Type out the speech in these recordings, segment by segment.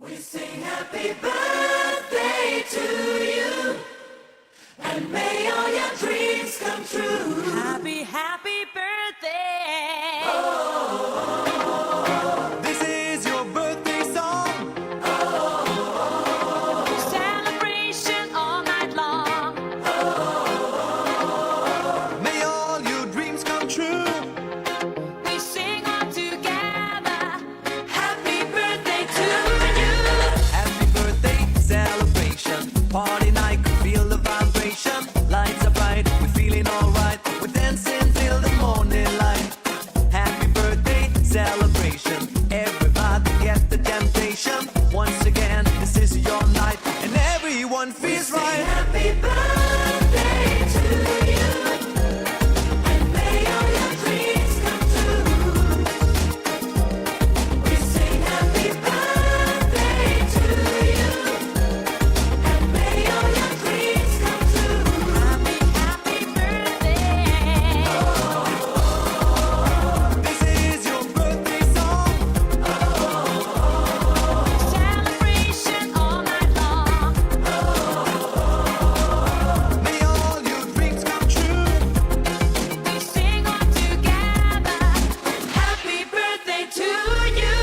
We sing happy birthday to you, and may all your dreams come true. Happy, happy birthday. This is your birthday song. Celebration all night long. May all your dreams come true. We sing all together. Happy birthday to you. Happy birthday celebration. Party night, can feel the vibration. Lights are bright, we're feeling alright. We're dancing till the morning light. Happy birthday celebration. Everybody get the temptation. Once again, this is your night, and everyone feels Sing right. happy birthday to you, and may all your dreams come true. We sing happy birthday to you, and may all your dreams come true. Happy, happy birthday. This is your birthday song. Celebration all night long. May all your dreams come true. We sing all together. Happy birthday to you.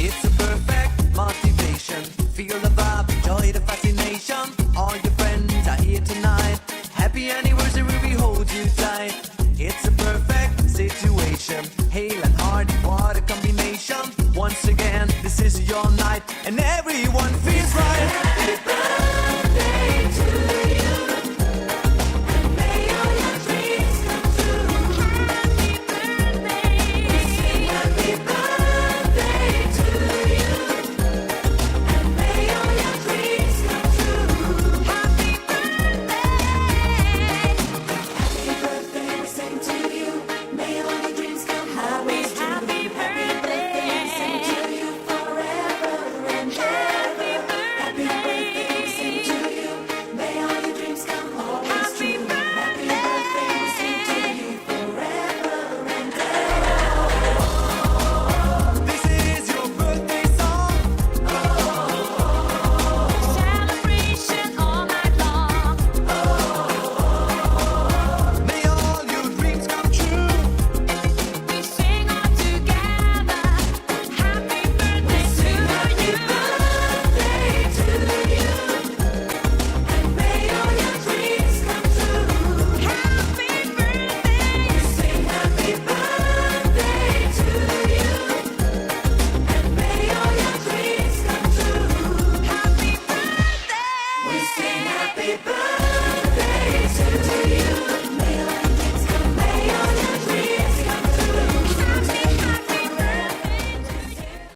It's a perfect motivation. Feel the vibe, enjoy the fascination. All your friends are here tonight. Happy anniversary, we hold you tight. It's a perfect situation. Hale and heart, what a combination. Once again, this is your night, and everyone feels right. Happy birthday to you, and may all your dreams come true. Happy birthday. Sing happy birthday to you, and may all your dreams come true. Happy birthday. Happy birthday, we sing to you. May all your dreams come always true. Happy birthday. We sing to you forever and ever. Happy birthday, we sing to you. May all your dreams come always Happy true. Happy birthday. birthday, we sing to you forever and ever. This is your birthday song. Celebration all night long. May all your dreams come true. We sing all together. Happy birthday to you. Birthday to you, and may all your dreams come true. Happy birthday. Sing happy birthday to you, and may all your dreams come true. Happy birthday. We sing happy birthday